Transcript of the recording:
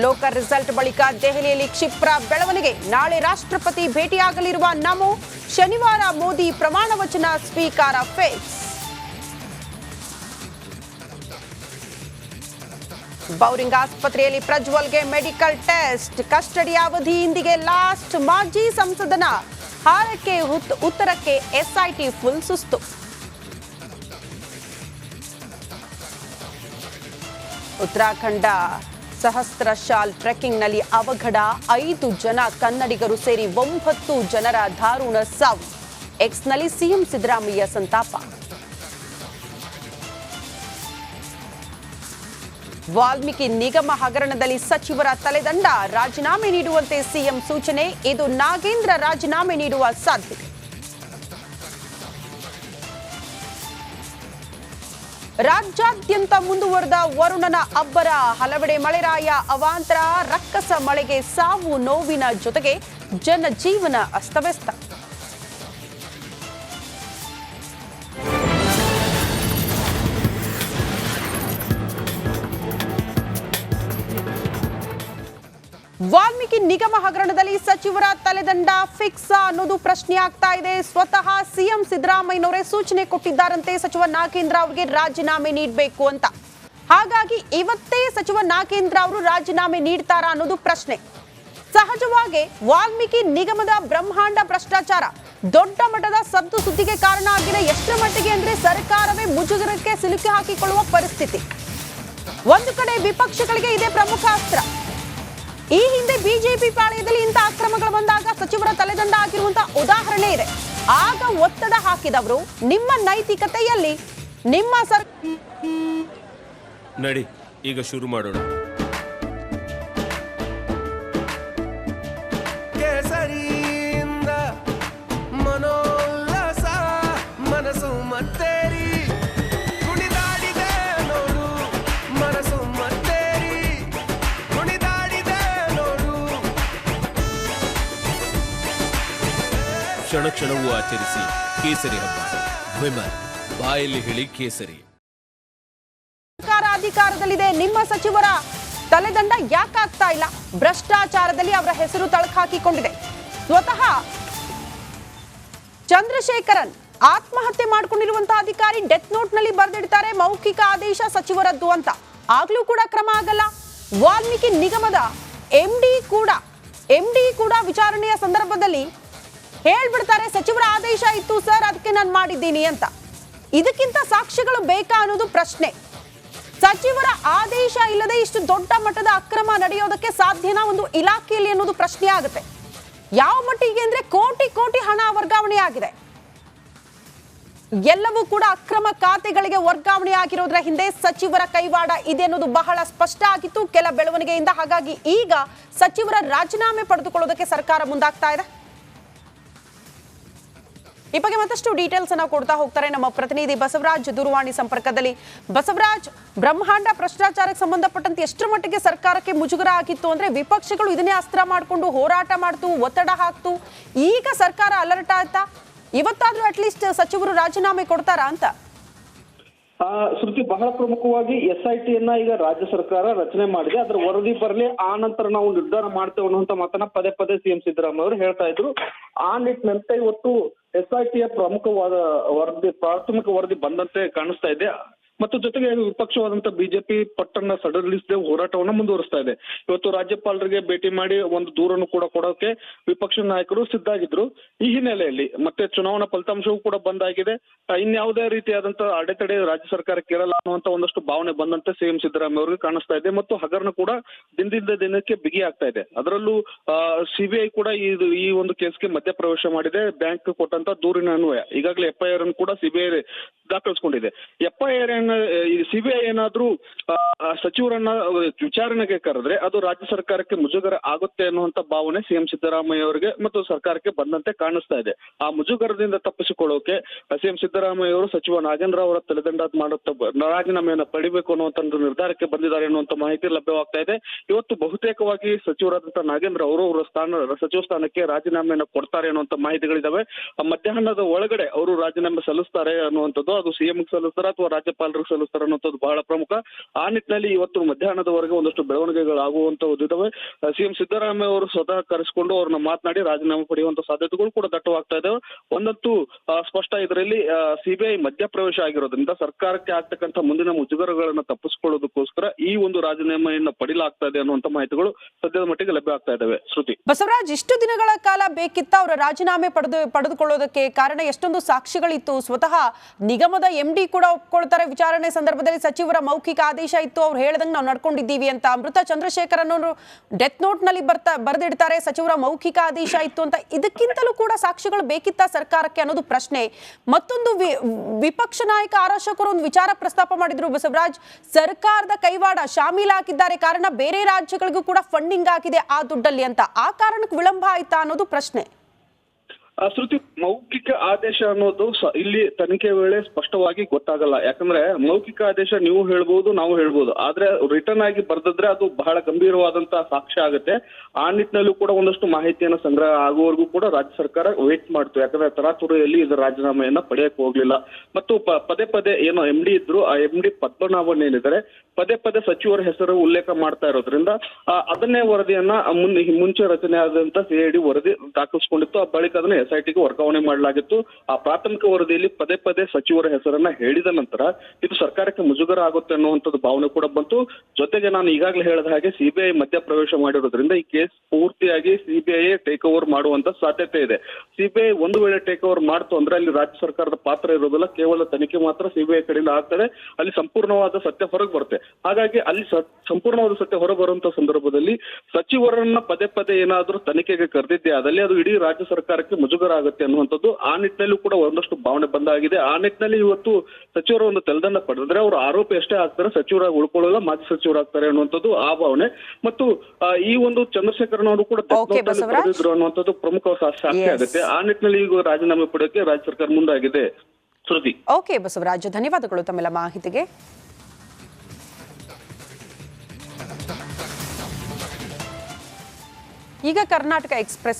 Local result ಬಳಿಕ ದೆಹಲಿಯಲ್ಲಿ ಕ್ಷಿಪ್ರ ಬೆಳವಣಿಗೆ. ನಾಳೆ ರಾಷ್ಟ್ರಪತಿ ಭೇಟಿಯಾಗಲಿರುವ ನಮೋ. ಶನಿವಾರ ಮೋದಿ ಪ್ರಮಾಣ ವಚನ ಸ್ವೀಕಾರ ಫಿಕ್ಸ್. ಬೌರಿಂಗ್ ಆಸ್ಪತ್ರೆಯಲ್ಲಿ ಪ್ರಜ್ವಲ್ಗೆ ಮೆಡಿಕಲ್ ಟೆಸ್ಟ್. ಕಸ್ಟಡಿ ಅವಧಿ ಇಂದಿಗೆ ಲಾಸ್ಟ್. ಮಾಜಿ ಸಂಸದನ ಹಾರಕ್ಕೆ ಉತ್ತರಕ್ಕೆ ಎಸ್ಐಟಿ ಫುಲ್ ಸುಸ್ತು. ಉತ್ತರಾಖಂಡ ಸಹಸ್ರಶಾಲ್ ಟ್ರೆಕ್ಕಿಂಗ್ನಲ್ಲಿ ಅವಘಡ. 5 ಜನ ಕನ್ನಡಿಗರು ಸೇರಿ 9 ಜನರ ದಾರುಣ ಸಾವು. ಎಕ್ಸ್ನಲ್ಲಿ ಸಿಎಂ ಸಿದ್ದರಾಮಯ್ಯ ಸಂತಾಪ. ವಾಲ್ಮೀಕಿ ನಿಗಮ ಹಗರಣದಲ್ಲಿ ಸಚಿವರ ತಲೆದಂಡ. ರಾಜೀನಾಮೆ ನೀಡುವಂತೆ ಸಿಎಂ ಸೂಚನೆ. ಇದು ನಾಗೇಂದ್ರ ರಾಜೀನಾಮೆ ನೀಡುವ ಸಾಧ್ಯತೆ. ರಾಜ್ಯಾದ್ಯಂತ ಮುಂದುವರೆದ ವರುಣನ ಅಬ್ಬರ. ಹಲವೆಡೆ ಮಳೆರಾಯ ಅವಾಂತರ. ರಕ್ಕಸ ಮಳೆಗೆ ಸಾವು ನೋವಿನ ಜೊತೆಗೆ ಜನಜೀವನ ಅಸ್ತವ್ಯಸ್ತ. ವಾಲ್ಮೀಕಿ ನಿಗಮ ಹಗರಣದಲ್ಲಿ ಸಚಿವರ ತಲೆದಂಡ ಫಿಕ್ಸ್ ಅನ್ನೋದು ಪ್ರಶ್ನೆ ಆಗ್ತಾ ಇದೆ. ಸ್ವತಃ ಸಿಎಂ ಸಿದ್ದರಾಮಯ್ಯನವರೇ ಸೂಚನೆ ಕೊಟ್ಟಿದ್ದಾರಂತೆ ಸಚಿವ ನಾಗೇಂದ್ರ ಅವರಿಗೆ ರಾಜೀನಾಮೆ ನೀಡಬೇಕು ಅಂತ. ಹಾಗಾಗಿ ಇವತ್ತೇ ಸಚಿವ ನಾಗೇಂದ್ರ ಅವರು ರಾಜೀನಾಮೆ ನೀಡ್ತಾರಾ ಅನ್ನೋದು ಪ್ರಶ್ನೆ. ಸಹಜವಾಗಿ ವಾಲ್ಮೀಕಿ ನಿಗಮದ ಬ್ರಹ್ಮಾಂಡ ಭ್ರಷ್ಟಾಚಾರ ದೊಡ್ಡ ಮಟ್ಟದ ಸದ್ದು ಸುದ್ದಿಗೆ ಕಾರಣ ಆಗಿದೆ. ಎಷ್ಟರ ಮಟ್ಟಿಗೆ ಅಂದ್ರೆ ಸರ್ಕಾರವೇ ಮುಜುಗರಕ್ಕೆ ಸಿಲುಕಿ ಹಾಕಿಕೊಳ್ಳುವ ಪರಿಸ್ಥಿತಿ. ಒಂದು ಕಡೆ ವಿಪಕ್ಷಗಳಿಗೆ ಇದೇ ಪ್ರಮುಖ ಅಸ್ತ್ರ. ಈ ಹಿಂದೆ ಬಿಜೆಪಿ ಪಾಳೆಯದಲ್ಲಿ ಇಂಥ ಅಕ್ರಮಗಳು ಬಂದಾಗ ಸಚಿವರ ತಲೆದಂಡ ಆಗಿರುವಂತಹ ಉದಾಹರಣೆ ಇದೆ. ಆಗ ಒತ್ತಡ ಹಾಕಿದವರು ನಿಮ್ಮ ನೈತಿಕತೆಯಲ್ಲಿ ನಿಮ್ಮ ನಡಿ ಈಗ ಶುರು ಮಾಡೋಣ. ಕೇಸರಿಯಿಂದ ಮನೋಲ್ಲಾಸ ಮನಸ್ಸು ಮತ್ತೇರಿ ಕುಣಿದಾಡಿದೆ ನೋಡು. ಮನಸ್ಸು ಮತ್ತೇರಿ ಕುಣಿದಾಡಿದೆ ನೋಡು. ಕ್ಷಣ ಕ್ಷಣವೂ ಆಚರಿಸಿ ಕೇಸರಿ ಹಬ್ಬ. ವಿಮಲ್ ಬಾಯಲ್ಲಿ ಹೇಳಿ ಕೇಸರಿ. ಸರ್ಕಾರ ಅಧಿಕಾರದಲ್ಲಿದೆ. ನಿಮ್ಮ ಸಚಿವರ ತಲೆದಂಡ ಯಾಕಾಗ್ತಾ ಇಲ್ಲ? ಭ್ರಷ್ಟಾಚಾರದಲ್ಲಿ ಅವರ ಹೆಸರು ತಳಕಾಕಿಕೊಂಡಿದೆ. ಸ್ವತಃ ಚಂದ್ರಶೇಖರನ್ ಆತ್ಮಹತ್ಯೆ ಮಾಡಿಕೊಂಡಿರುವಂತಹ ಅಧಿಕಾರಿ ಡೆತ್ ನೋಟ್ ನಲ್ಲಿ ಬರೆದಿಡ್ತಾರೆ ಮೌಖಿಕ ಆದೇಶ ಸಚಿವರದ್ದು ಅಂತ. ಆಗ್ಲೂ ಕೂಡ ಕ್ರಮ ಆಗಲ್ಲ. ವಾಲ್ಮೀಕಿ ನಿಗಮದ ಎಂಡಿ ಕೂಡ ವಿಚಾರಣೆಯ ಸಂದರ್ಭದಲ್ಲಿ ಹೇಳ್ಬಿಡ್ತಾರೆ ಸಚಿವರ ಆದೇಶ ಇತ್ತು ಸರ್, ಅದಕ್ಕೆ ನಾನು ಮಾಡಿದ್ದೀನಿ ಅಂತ. ಇದಕ್ಕಿಂತ ಸಾಕ್ಷ್ಯಗಳು ಬೇಕಾ ಅನ್ನೋದು ಪ್ರಶ್ನೆ. ಸಚಿವರ ಆದೇಶ ಇಲ್ಲದೆ ಇಷ್ಟು ದೊಡ್ಡ ಮಟ್ಟದ ಅಕ್ರಮ ನಡೆಯೋದಕ್ಕೆ ಸಾಧ್ಯನಾ ಒಂದು ಇಲಾಖೆಯಲ್ಲಿ ಅನ್ನೋದು ಪ್ರಶ್ನೆ ಆಗುತ್ತೆ. ಯಾವ ಮಟ್ಟಿಗೆ ಅಂದ್ರೆ ಕೋಟಿ ಹಣ ವರ್ಗಾವಣೆ ಆಗಿದೆ. ಎಲ್ಲವೂ ಕೂಡ ಅಕ್ರಮ ಖಾತೆಗಳಿಗೆ ವರ್ಗಾವಣೆ ಆಗಿರೋದ್ರ ಹಿಂದೆ ಸಚಿವರ ಕೈವಾಡ ಇದೆ ಅನ್ನೋದು ಬಹಳ ಸ್ಪಷ್ಟ ಆಗಿತ್ತು ಕೆಲ ಬೆಳವಣಿಗೆಯಿಂದ. ಹಾಗಾಗಿ ಈಗ ಸಚಿವರ ರಾಜೀನಾಮೆ ಪಡೆದುಕೊಳ್ಳೋದಕ್ಕೆ ಸರ್ಕಾರ ಮುಂದಾಗ್ತಾ ಇದೆ. ಈ ಬಗ್ಗೆ ಮತ್ತಷ್ಟು ಡೀಟೇಲ್ಸ್ ಅನ್ನ ಕೊಡ್ತಾ ಹೋಗ್ತಾರೆ ನಮ್ಮ ಪ್ರತಿನಿಧಿ ಬಸವರಾಜ್ ದೂರವಾಣಿ ಸಂಪರ್ಕದಲ್ಲಿ. ಬಸವರಾಜ್, ಬ್ರಹ್ಮಾಂಡ ಭ್ರಷ್ಟಾಚಾರಕ್ಕೆ ಸಂಬಂಧಪಟ್ಟಂತೆ ಎಷ್ಟರ ಮಟ್ಟಿಗೆ ಸರ್ಕಾರಕ್ಕೆ ಮುಜುಗರ ಆಗಿತ್ತು ಅಂದ್ರೆ ವಿಪಕ್ಷಗಳು ಇದನ್ನೇ ಅಸ್ತ್ರ ಮಾಡಿಕೊಂಡು ಹೋರಾಟ ಮಾಡ್ತು, ಒತ್ತಡ ಹಾಕ್ತು. ಈಗ ಸರ್ಕಾರ ಅಲರ್ಟ್ ಆಯ್ತಾ? ಇವತ್ತಾದ್ರೂ ಅಟ್ಲೀಸ್ಟ್ ಸಚಿವರು ರಾಜೀನಾಮೆ ಕೊಡ್ತಾರಾ ಅಂತ? ಶ್ರುತಿ, ಬಹಳ ಪ್ರಮುಖವಾಗಿ SITಯನ್ನ ಈಗ ರಾಜ್ಯ ಸರ್ಕಾರ ರಚನೆ ಮಾಡಿದೆ. ಅದರ ವರದಿ ಬರಲಿ, ಆ ನಂತರ ನಾವು ನಿರ್ಧಾರ ಮಾಡ್ತೇವೆ ಅನ್ನುವಂತ ಮಾತನ್ನ ಪದೇ ಸಿಎಂ ಸಿದ್ದರಾಮಯ್ಯ ಅವರು ಹೇಳ್ತಾ ಇದ್ರು. ಆ ನಿಟ್ಟಿನಂತೆ ಇವತ್ತು SITಯ ಪ್ರಮುಖವಾದ ಪ್ರಾಥಮಿಕ ವರದಿ ಬಂದಂತೆ ಕಾಣಿಸ್ತಾ ಇದೆ. ಮತ್ತು ಜೊತೆಗೆ ವಿಪಕ್ಷವಾದಂತ ಬಿಜೆಪಿ ಪಟ್ಟನ್ನ ಸಡಲಿಸದೆ ಹೋರಾಟವನ್ನ ಮುಂದುವರಿಸ್ತಾ ಇದೆ. ಇವತ್ತು ರಾಜ್ಯಪಾಲರಿಗೆ ಭೇಟಿ ಮಾಡಿ ಒಂದು ದೂರನ್ನು ಕೂಡ ಕೊಡೋಕೆ ವಿಪಕ್ಷ ನಾಯಕರು ಸಿದ್ಧಾಗಿದ್ರು. ಈ ಹಿನ್ನೆಲೆಯಲ್ಲಿ ಮತ್ತೆ ಚುನಾವಣಾ ಫಲಿತಾಂಶವೂ ಕೂಡ ಬಂದಾಗಿದೆ. ಇನ್ಯಾವುದೇ ರೀತಿಯಾದಂತಹ ಅಡೆತಡೆ ರಾಜ್ಯ ಸರ್ಕಾರಕ್ಕೆ ಇರಲ್ಲ ಅನ್ನುವಂತ ಒಂದಷ್ಟು ಭಾವನೆ ಬಂದಂತೆ ಸಿಎಂ ಸಿದ್ದರಾಮಯ್ಯ ಅವರಿಗೆ ಕಾಣಿಸ್ತಾ ಇದೆ. ಮತ್ತು ಹಗರಣ ಕೂಡ ದಿನದಿಂದ ದಿನಕ್ಕೆ ಬಿಗಿ ಆಗ್ತಾ ಇದೆ. ಅದರಲ್ಲೂ CBI ಕೂಡ ಈ ಒಂದು ಕೇಸ್ಗೆ ಮಧ್ಯಪ್ರವೇಶ ಮಾಡಿದೆ. ಬ್ಯಾಂಕ್ ಕೊಟ್ಟಂತ ದೂರಿನ ಅನ್ವಯ ಈಗಾಗಲೇ FIR ಅನ್ನು ಕೂಡ CBI ದಾಖಲಿಸಿಕೊಂಡಿದೆ. FIR CBI ಏನಾದ್ರೂ ಸಚಿವರನ್ನ ವಿಚಾರಣೆಗೆ ಕರೆದ್ರೆ ಅದು ರಾಜ್ಯ ಸರ್ಕಾರಕ್ಕೆ ಮುಜುಗರ ಆಗುತ್ತೆ ಅನ್ನುವಂತ ಭಾವನೆ ಸಿಎಂ ಸಿದ್ದರಾಮಯ್ಯ ಅವರಿಗೆ ಮತ್ತು ಸರ್ಕಾರಕ್ಕೆ ಬಂದಂತೆ ಕಾಣಿಸ್ತಾ ಇದೆ. ಆ ಮುಜುಗರದಿಂದ ತಪ್ಪಿಸಿಕೊಳ್ಳೋಕೆ ಸಿಎಂ ಸಿದ್ದರಾಮಯ್ಯ ಅವರು ಸಚಿವ ನಾಗೇಂದ್ರ ಅವರ ತಲೆದಂಡ ರಾಜೀನಾಮೆಯನ್ನು ಪಡಿಬೇಕು ಅನ್ನುವಂತ ನಿರ್ಧಾರಕ್ಕೆ ಬಂದಿದ್ದಾರೆ ಅನ್ನುವಂತ ಮಾಹಿತಿ ಲಭ್ಯವಾಗ್ತಾ ಇದೆ. ಇವತ್ತು ಬಹುತೇಕವಾಗಿ ಸಚಿವರಾದಂತಹ ನಾಗೇಂದ್ರ ಅವರು ಅವರ ಸಚಿವ ಸ್ಥಾನಕ್ಕೆ ರಾಜೀನಾಮೆಯನ್ನು ಕೊಡ್ತಾರೆ ಅನ್ನುವಂತ ಮಾಹಿತಿಗಳಿದಾವೆ. ಮಧ್ಯಾಹ್ನದ ಒಳಗಡೆ ಅವರು ರಾಜೀನಾಮೆ ಸಲ್ಲಿಸ್ತಾರೆ ಅನ್ನುವಂಥದ್ದು. ಅದು CM ಸಲ್ಲಿಸ್ತಾರೆ ಅಥವಾ ರಾಜ್ಯಪಾಲ ರಾಜ್ಯಪಾಲರು ಸಲ್ಲಿಸ್ತಾರೆ ಅನ್ನೋದು ಬಹಳ ಪ್ರಮುಖ. ಆ ನಿಟ್ಟಿನಲ್ಲಿ ಇವತ್ತು ಮಧ್ಯಾಹ್ನದವರೆಗೆ ಒಂದಷ್ಟು ಬೆಳವಣಿಗೆಗಳಾಗುವಂತದ್ದು. ಸಿಎಂ ಸಿದ್ದರಾಮಯ್ಯ ಅವರು ಸ್ವತಃ ಕರೆಸಿಕೊಂಡು ಅವ್ರನ್ನ ಮಾತನಾಡಿ ರಾಜೀನಾಮೆ ಪಡೆಯುವಂತ ಸಾಧ್ಯತೆಗಳು ಕೂಡ ದಟ್ಟವಾಗ್ತಾ ಇದಾವೆ. ಒಂದಂತೂ ಸ್ಪಷ್ಟ, ಇದರಲ್ಲಿ ಸಿಬಿಐ ಮಧ್ಯಪ್ರವೇಶ ಆಗಿರೋದ್ರಿಂದ ಸರ್ಕಾರಕ್ಕೆ ಆಗ್ತಕ್ಕಂಥ ಮುಂದಿನ ಮುಜುಗರಗಳನ್ನ ತಪ್ಪಿಸಿಕೊಳ್ಳೋದಕ್ಕೋಸ್ಕರ ಈ ಒಂದು ರಾಜೀನಾಮೆಯನ್ನ ಪಡಿಲಾಗ್ತಾ ಇದೆ ಅನ್ನುವಂತ ಮಾಹಿತಿಗಳು ಸದ್ಯದ ಮಟ್ಟಿಗೆ ಲಭ್ಯ ಆಗ್ತಾ ಇದಾವೆ. ಶ್ರುತಿ, ಬಸವರಾಜ್, ಇಷ್ಟು ದಿನಗಳ ಕಾಲ ಬೇಕಿತ್ತ ಅವರ ರಾಜೀನಾಮೆ ಪಡೆದುಕೊಳ್ಳೋದಕ್ಕೆ? ಕಾರಣ ಎಷ್ಟೊಂದು ಸಾಕ್ಷಿಗಳಿತ್ತು. ಸ್ವತಃ ನಿಗಮದ MD ಕೂಡ ಒಪ್ಕೊಳ್ತಾರೆ. ವಿಚಾರಣೆ ಸಂದರ್ಭದಲ್ಲಿ ಸಚಿವರ ಮೌಖಿಕ ಆದೇಶ ಇತ್ತು, ಅವ್ರು ಹೇಳ್ದಂಗೆ ನಾವು ನಡ್ಕೊಂಡಿದ್ದೀವಿ ಅಂತ. ಅಮೃತ ಚಂದ್ರಶೇಖರನ್ ಅವರು ಡೆತ್ ನೋಟ್ ನಲ್ಲಿ ಬರೆದಿಡ್ತಾರೆ, ಸಚಿವರ ಮೌಖಿಕ ಆದೇಶ ಇತ್ತು ಅಂತ. ಇದಕ್ಕಿಂತಲೂ ಕೂಡ ಸಾಕ್ಷಿಗಳು ಬೇಕಿತ್ತ ಸರ್ಕಾರಕ್ಕೆ ಅನ್ನೋದು ಪ್ರಶ್ನೆ. ಮತ್ತೊಂದು ವಿಪಕ್ಷ ನಾಯಕ ಆರ್ ಅಶೋಕ್ ಅವರು ಒಂದು ವಿಚಾರ ಪ್ರಸ್ತಾಪ ಮಾಡಿದ್ರು ಬಸವರಾಜ್, ಸರ್ಕಾರದ ಕೈವಾಡ ಶಾಮೀಲಾಗಿದ್ದಾರೆ, ಕಾರಣ ಬೇರೆ ರಾಜ್ಯಗಳಿಗೂ ಕೂಡ ಫಂಡಿಂಗ್ ಆಗಿದೆ ಆ ದುಡ್ಡಲ್ಲಿ ಅಂತ. ಆ ಕಾರಣಕ್ಕೆ ವಿಳಂಬ ಆಯ್ತಾ ಅನ್ನೋದು ಪ್ರಶ್ನೆ. ಶ್ರುತಿ, ಮೌಖಿಕ ಆದೇಶ ಅನ್ನೋದು ಇಲ್ಲಿ ತನಿಖೆ ವೇಳೆ ಸ್ಪಷ್ಟವಾಗಿ ಗೊತ್ತಾಗಲ್ಲ. ಯಾಕಂದ್ರೆ ಮೌಖಿಕ ಆದೇಶ ನೀವು ಹೇಳ್ಬೋದು, ನಾವು ಹೇಳ್ಬೋದು, ಆದ್ರೆ ರಿಟರ್ನ್ ಆಗಿ ಬರ್ದಿದ್ರೆ ಅದು ಬಹಳ ಗಂಭೀರವಾದಂತಹ ಸಾಕ್ಷ್ಯ ಆಗುತ್ತೆ. ಆ ನಿಟ್ಟಿನಲ್ಲೂ ಕೂಡ ಒಂದಷ್ಟು ಮಾಹಿತಿಯನ್ನು ಸಂಗ್ರಹ ಆಗುವವರೆಗೂ ಕೂಡ ರಾಜ್ಯ ಸರ್ಕಾರ ವೇಟ್ ಮಾಡ್ತು. ಯಾಕಂದ್ರೆ ತರಾತುರಿಯಲ್ಲಿ ಇದರ ರಾಜೀನಾಮೆಯನ್ನ ಪಡೆಯಕ್ಕೆ ಹೋಗ್ಲಿಲ್ಲ. ಮತ್ತು ಪದೇ ಪದೇ ಏನೋ MD ಇದ್ರು, ಆ MD ಪದ್ಮನಾಭನ್ ಏನಿದ್ದಾರೆ ಪದೇ ಪದೇ ಸಚಿವರ ಹೆಸರು ಉಲ್ಲೇಖ ಮಾಡ್ತಾ ಇರೋದ್ರಿಂದ ಅದನ್ನೇ ವರದಿಯನ್ನ ಮುಂಚೆ ರಚನೆ ಆದಂತ CID ವರದಿ ದಾಖಲಿಸಿಕೊಂಡಿತ್ತು. ಆ ಬಳಿಕ ಅದನ್ನ SITಗೆ ವರ್ಗಾವಣೆ ಮಾಡಲಾಗಿತ್ತು. ಆ ಪ್ರಾಥಮಿಕ ವರದಿಯಲ್ಲಿ ಪದೇ ಪದೇ ಸಚಿವರ ಹೆಸರನ್ನ ಹೇಳಿದ ನಂತರ ಇದು ಸರ್ಕಾರಕ್ಕೆ ಮುಜುಗರ ಆಗುತ್ತೆ ಅನ್ನುವಂಥದ್ದು ಭಾವನೆ ಕೂಡ ಬಂತು. ಜೊತೆಗೆ ನಾನು ಈಗಾಗಲೇ ಹೇಳಿದ ಹಾಗೆ CBI ಮಧ್ಯಪ್ರವೇಶ ಮಾಡಿರೋದ್ರಿಂದ ಈ ಕೇಸ್ ಪೂರ್ತಿಯಾಗಿ CBI ಟೇಕ್ ಓವರ್ ಮಾಡುವಂತ ಸಾಧ್ಯತೆ ಇದೆ. CBI ಒಂದು ವೇಳೆ ಟೇಕ್ ಓವರ್ ಮಾಡ್ತು ಅಂದ್ರೆ ಅಲ್ಲಿ ರಾಜ್ಯ ಸರ್ಕಾರದ ಪಾತ್ರ ಇರೋದಿಲ್ಲ, ಕೇವಲ ತನಿಖೆ ಮಾತ್ರ CBI ಕಡೆಯಿಂದ ಆಗ್ತದೆ. ಅಲ್ಲಿ ಸಂಪೂರ್ಣವಾದ ಸತ್ಯ ಹೊರಗೆ ಬರುತ್ತೆ. ಹಾಗಾಗಿ ಅಲ್ಲಿ ಸಂಪೂರ್ಣವಾದ ಸತ್ಯ ಹೊರ ಬರುವಂತ ಸಂದರ್ಭದಲ್ಲಿ ಸಚಿವರನ್ನ ಪದೇ ಪದೇ ಏನಾದ್ರೂ ತನಿಖೆಗೆ ಕರೆದಿದ್ದೆ ಆದಲ್ಲಿ ಅದು ಇಡೀ ರಾಜ್ಯ ಸರ್ಕಾರಕ್ಕೆ ಮುಜುಗರ ಆಗುತ್ತೆ ಅನ್ನುವಂಥದ್ದು ಆ ನಿಟ್ಟಿನಲ್ಲೂ ಕೂಡ ಒಂದಷ್ಟು ಭಾವನೆ ಬಂದಾಗಿದೆ. ಆ ನಿಟ್ಟಿನಲ್ಲಿ ಇವತ್ತು ಸಚಿವರು ಒಂದು ತೆಲದಂಡ ಪಡೆದ್ರೆ ಅವರು ಆರೋಪಿ ಎಷ್ಟೇ ಆಗ್ತಾರೆ, ಸಚಿವರಾಗಿ ಉಳ್ಕೊಳ್ಳಲ್ಲ, ಮಾಜಿ ಸಚಿವರಾಗ್ತಾರೆ ಅನ್ನುವಂಥದ್ದು ಆ ಭಾವನೆ. ಮತ್ತು ಈ ಒಂದು ಚಂದ್ರಶೇಖರನ್ ಅವರು ಕೂಡ ಪಡೆದಿದ್ರು ಅನ್ನುವಂಥದ್ದು ಪ್ರಮುಖ ಸಾಕ್ಷಿ ಆಗುತ್ತೆ. ಆ ನಿಟ್ಟಿನಲ್ಲಿ ಈಗ ರಾಜೀನಾಮೆ ಪಡೆಯೋಕೆ ರಾಜ್ಯ ಸರ್ಕಾರ ಮುಂದಾಗಿದೆ. ಶ್ರುತಿ. ಓಕೆ ಬಸವರಾಜ್, ಧನ್ಯವಾದಗಳು ತಮ್ಮೆಲ್ಲ ಮಾಹಿತಿಗೆ. ಈಗ ಕರ್ನಾಟಕ ಎಕ್ಸ್‌ಪ್ರೆಸ್